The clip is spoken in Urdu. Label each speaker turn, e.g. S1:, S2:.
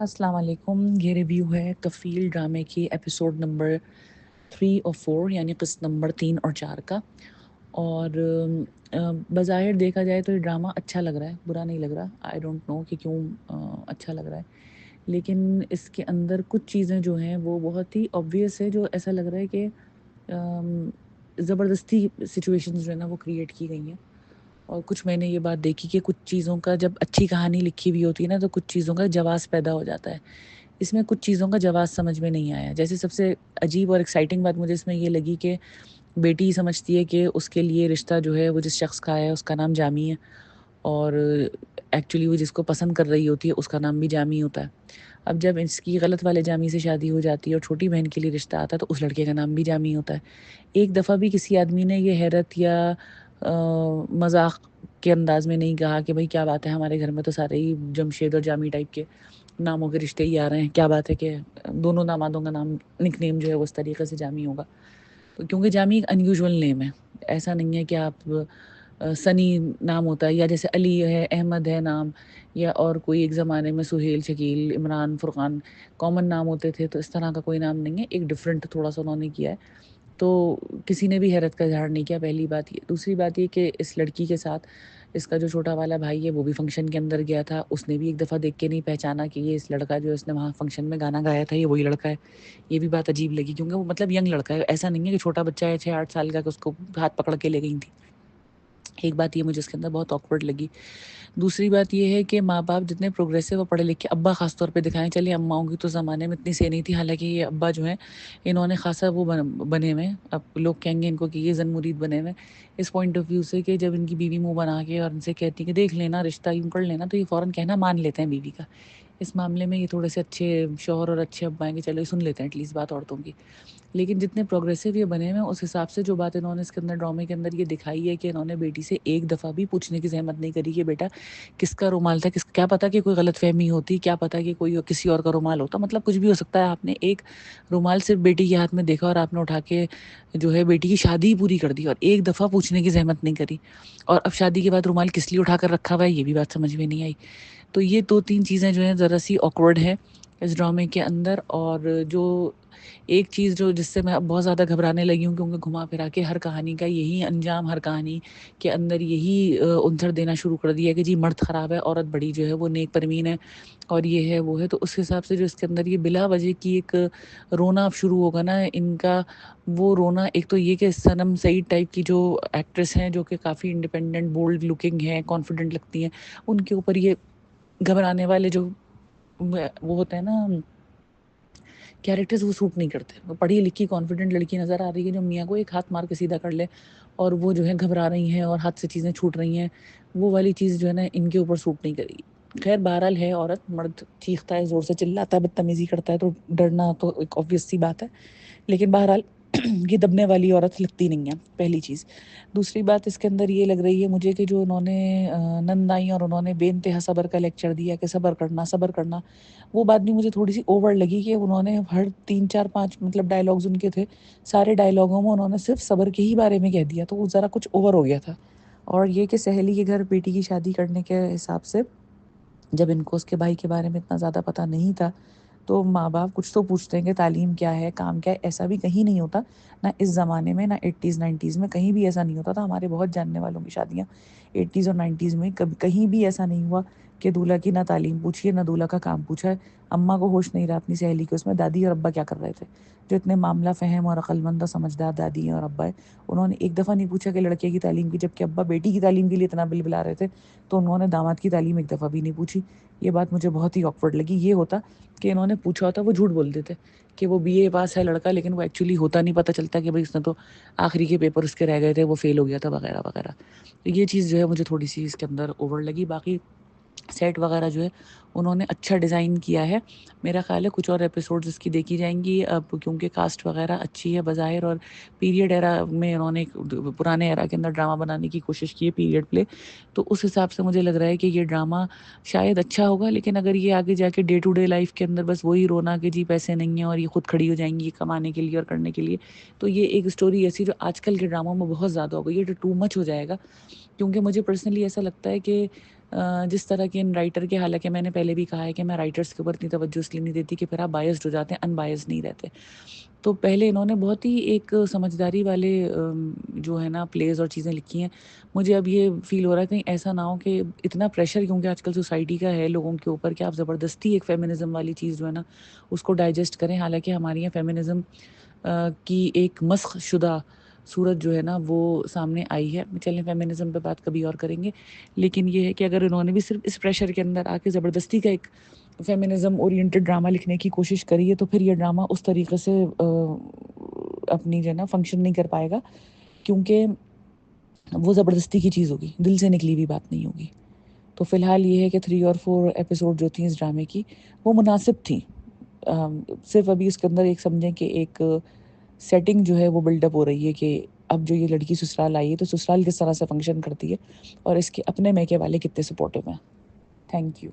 S1: السلام علیکم. یہ ریویو ہے کفیل ڈرامے کی ایپیسوڈ نمبر 3 اور 4 یعنی قسط نمبر 3 اور 4 کا. اور بظاہر دیکھا جائے تو یہ ڈرامہ اچھا لگ رہا ہے, برا نہیں لگ رہا. آئی ڈونٹ نو کہ کیوں اچھا لگ رہا ہے, لیکن اس کے اندر کچھ چیزیں جو ہیں وہ بہت ہی obvious ہے, جو ایسا لگ رہا ہے کہ زبردستی سچویشنز جو ہے نا وہ کریٹ کی گئی ہیں. اور کچھ میں نے یہ بات دیکھی کہ کچھ چیزوں کا جب اچھی کہانی لکھی ہوئی ہوتی ہے نا تو کچھ چیزوں کا جواز پیدا ہو جاتا ہے. اس میں کچھ چیزوں کا جواز سمجھ میں نہیں آیا. جیسے سب سے عجیب اور ایکسائٹنگ بات مجھے اس میں یہ لگی کہ بیٹی سمجھتی ہے کہ اس کے لیے رشتہ جو ہے وہ جس شخص کا ہے اس کا نام جامی ہے, اور ایکچولی وہ جس کو پسند کر رہی ہوتی ہے اس کا نام بھی جامی ہوتا ہے. اب جب اس کی غلط والے جامی سے شادی ہو جاتی ہے اور چھوٹی بہن کے لیے رشتہ آتا ہے تو اس لڑکے کا نام بھی جامی ہوتا ہے. ایک دفعہ بھی کسی آدمی نے یہ حیرت یا مذاق کے انداز میں نہیں کہا کہ بھئی کیا بات ہے, ہمارے گھر میں تو سارے ہی جمشید اور جامی ٹائپ کے ناموں کے رشتے ہی آ رہے ہیں, کیا بات ہے کہ دونوں دامادوں کا نام نک نیم جو ہے وہ اس طریقے سے جامی ہوگا. کیونکہ جامی ایک انیوژول نیم ہے, ایسا نہیں ہے کہ آپ سنی نام ہوتا ہے یا جیسے علی ہے, احمد ہے نام, یا اور کوئی ایک زمانے میں سہیل, شکیل, عمران, فرقان کامن نام ہوتے تھے. تو اس طرح کا کوئی نام نہیں ہے, ایک ڈفرینٹ تھوڑا سا انہوں نے کیا ہے. تو کسی نے بھی حیرت کا اظہار نہیں کیا, پہلی بات یہ. دوسری بات یہ کہ اس لڑکی کے ساتھ اس کا جو چھوٹا والا بھائی ہے وہ بھی فنکشن کے اندر گیا تھا, اس نے بھی ایک دفعہ دیکھ کے نہیں پہچانا کہ یہ اس لڑکا جو اس نے وہاں فنکشن میں گانا گایا تھا یہ وہی لڑکا ہے. یہ بھی بات عجیب لگی کیونکہ وہ مطلب ینگ لڑکا ہے, ایسا نہیں ہے کہ چھوٹا بچہ ہے 6-8 سال کا کہ اس کو ہاتھ پکڑ کے لے گئی تھی. ایک بات یہ مجھے اس کے اندر بہت آکورڈ لگی. دوسری بات یہ ہے کہ ماں باپ جتنے پروگریسو اور پڑھے لکھے, ابا خاص طور پہ دکھائیں, چلیے اماؤں کی تو زمانے میں اتنی سے نہیں تھی, حالانکہ یہ ابا جو ہیں انہوں نے خاصا وہ بنے ہوئے, اب لوگ کہیں گے ان کو کہ یہ زن مرید بنے ہوئے اس پوائنٹ آف ویو سے کہ جب ان کی بیوی منہ بنا کے اور ان سے کہتی کہ دیکھ لینا رشتہ یوں کر لینا, تو یہ فوراً کہنا مان لیتے ہیں بیوی کا. اس معاملے میں یہ تھوڑے سے اچھے شوہر اور اچھے ابا ہیں کہ چلو یہ سن لیتے ہیں ایٹ لیسٹ بات عورتوں کی. لیکن جتنے پروگریسو یہ بنے ہوئے اس حساب سے جو بات انہوں نے اس کے اندر ڈرامے کے اندر یہ دکھائی ہے کہ انہوں نے بیٹی سے ایک دفعہ بھی پوچھنے کی زحمت نہیں کری کہ بیٹا کس کا رومال تھا, کیا پتا کہ کوئی غلط فہمی ہوتی, کیا پتا کہ کوئی کسی اور کا رومال ہوتا, مطلب کچھ بھی ہو سکتا ہے. آپ نے ایک رومال صرف بیٹی کے ہاتھ میں دیکھا اور آپ نے اٹھا کے جو ہے بیٹی کی شادی پوری کر دی اور ایک دفعہ پوچھنے کی زحمت نہیں کری. اور اب شادی کے بعد رومال کس لیے اٹھا کر رکھا ہوا ہے یہ بھی بات سمجھ میں نہیں آئی. تو یہ 2-3 چیزیں جو ہیں ذرا سی آکورڈ ہے اس ڈرامے کے اندر. اور جو ایک چیز جو جس سے میں اب بہت زیادہ گھبرانے لگی ہوں کیونکہ گھما پھرا کے ہر کہانی کا یہی انجام, ہر کہانی کے اندر یہی عنصر دینا شروع کر دیا کہ جی مرد خراب ہے, عورت بڑی جو ہے وہ نیک پرمین ہے اور یہ ہے وہ ہے. تو اس حساب سے جو اس کے اندر یہ بلا وجہ کی ایک رونا اب شروع ہوگا نا ان کا, وہ رونا. ایک تو یہ کہ صنم سعید ٹائپ کی جو ایکٹریس ہیں جو کہ کافی انڈیپینڈنٹ بولڈ لکنگ ہیں, کانفیڈنٹ لگتی ہیں, ان کے اوپر یہ گھبرانے والے جو وہ ہوتے ہیں نا کیریکٹرز وہ سوٹ نہیں کرتے. وہ پڑھی لکھی کانفیڈنٹ لڑکی نظر آ رہی ہے جو میاں کو ایک ہاتھ مار کے سیدھا کر لے, اور وہ جو ہے گھبرا رہی ہیں اور ہاتھ سے چیزیں چھوٹ رہی ہیں, وہ والی چیز جو ہے نا ان کے اوپر سوٹ نہیں کرے گی. خیر بہرحال ہے عورت, مرد چیختا ہے, زور سے چلاتا ہے, بدتمیزی کرتا ہے, تو ڈرنا تو ایک obvious سی بات ہے. لیکن بہرحال یہ دبنے والی عورت لگتی نہیں ہے, پہلی چیز. دوسری بات اس کے اندر یہ لگ رہی ہے مجھے کہ جو انہوں نے نند آئی اور انہوں نے بے انتہا صبر کا لیکچر دیا کہ صبر کرنا صبر کرنا, وہ بات بھی مجھے تھوڑی سی اوور لگی کہ انہوں نے ہر 3-4-5 مطلب ڈائلاگز ان کے تھے, سارے ڈائلاگوں میں انہوں نے صرف صبر کے ہی بارے میں کہہ دیا, تو وہ ذرا کچھ اوور ہو گیا تھا. اور یہ کہ سہیلی کے گھر بیٹی کی شادی کرنے کے حساب سے جب ان کو اس کے بھائی کے بارے میں اتنا زیادہ پتہ نہیں تھا تو ماں باپ کچھ تو پوچھتے ہیں کہ تعلیم کیا ہے, کام کیا ہے. ایسا بھی کہیں نہیں ہوتا, نہ اس زمانے میں, نہ 80s 90s میں, کہیں بھی ایسا نہیں ہوتا تھا. ہمارے بہت جاننے والوں کی شادیاں 80s اور 90s میں کہیں بھی ایسا نہیں ہوا کہ دولہا کی نہ تعلیم پوچھی ہے نہ دولہا کا کام پوچھا ہے. اماں کو ہوش نہیں رہا اپنی سہیلی کے اس میں, دادی اور ابا کیا کر رہے تھے, جو اتنے معاملہ فہم اور عقل مند اور سمجھدار دادی ہیں اور ابا ہے, انہوں نے ایک دفعہ نہیں پوچھا کہ لڑکے کی تعلیم کی, جبکہ ابا بیٹی کی تعلیم کے لیے اتنا بل بلا رہے تھے تو انہوں نے داماد کی تعلیم ایک دفعہ بھی نہیں پوچھی. یہ بات مجھے بہت ہی آکورڈ لگی. یہ ہوتا کہ انہوں نے پوچھا ہوتا وہ جھوٹ بول دیتے کہ وہ بی اے پاس ہے لڑکا, لیکن وہ ایکچولی ہوتا نہیں, پتہ چلتا کہ بھائی اس نے تو آخری کے پیپر اس کے رہ گئے تھے, وہ فیل ہو گیا تھا وغیرہ وغیرہ. تو یہ چیز جو ہے مجھے تھوڑی سی اس کے اندر اوور لگی. باقی سیٹ وغیرہ جو ہے انہوں نے اچھا ڈیزائن کیا ہے. میرا خیال ہے کچھ اور ایپیسوڈز اس کی دیکھی جائیں گی اب, کیونکہ کاسٹ وغیرہ اچھی ہے بظاہر, اور پیریڈ ایرا میں انہوں نے پرانے ایرا کے اندر ڈرامہ بنانے کی کوشش کی ہے, پیریڈ پلے. تو اس حساب سے مجھے لگ رہا ہے کہ یہ ڈرامہ شاید اچھا ہوگا. لیکن اگر یہ آگے جا کے ڈے ٹو ڈے لائف کے اندر بس وہی رونا کہ جی پیسے نہیں ہیں اور یہ خود کھڑی ہو جائیں گی کمانے کے لیے اور کرنے کے لیے, تو یہ ایک اسٹوری ایسی جو آج کل کے ڈراموں میں بہت زیادہ ہو گئی ہے, جو ٹو مچ ہو جائے گا. کیونکہ مجھے پرسنلی ایسا لگتا ہے کہ جس طرح کے ان رائٹر کے، حالانکہ میں نے پہلے بھی کہا ہے کہ میں رائٹرس کے اوپر اتنی توجہ اس لیے نہیں دیتی کہ پھر آپ بائسڈ ہو جاتے ہیں، ان بائسڈ نہیں رہتے. تو پہلے انہوں نے بہت ہی ایک سمجھداری والے جو ہے نا پلیز اور چیزیں لکھی ہیں. مجھے اب یہ فیل ہو رہا ہے کہیں ایسا نہ ہو کہ اتنا پریشر کیونکہ آج کل سوسائٹی کا ہے لوگوں کے اوپر کہ آپ زبردستی ایک فیمنزم والی چیز جو ہے نا اس کو ڈائجسٹ کریں. حالانکہ ہماری یہاں فیمنزم کی ایک مسخ شدہ صورت جو ہے نا وہ سامنے آئی ہے. چلیں فیمنزم پہ بات کبھی اور کریں گے. لیکن یہ ہے کہ اگر انہوں نے بھی صرف اس پریشر کے اندر آ کے زبردستی کا ایک فیمنزم اورینٹڈ ڈرامہ لکھنے کی کوشش کری ہے تو پھر یہ ڈرامہ اس طریقے سے اپنی جو ہے نا فنکشن نہیں کر پائے گا، کیونکہ وہ زبردستی کی چیز ہوگی، دل سے نکلی ہوئی بات نہیں ہوگی. تو فی الحال یہ ہے کہ 3 اور 4 ایپیسوڈ جو تھیں اس ڈرامے کی وہ مناسب تھیں. صرف ابھی اس کے اندر ایک سمجھیں کہ ایک سیٹنگ جو ہے وہ بلڈ اپ ہو رہی ہے کہ اب جو یہ لڑکی سسرال آئی ہے تو سسرال کس طرح سے فنکشن کرتی ہے اور اس کے اپنے میکے والے کتنے سپورٹیو ہیں. Thank you.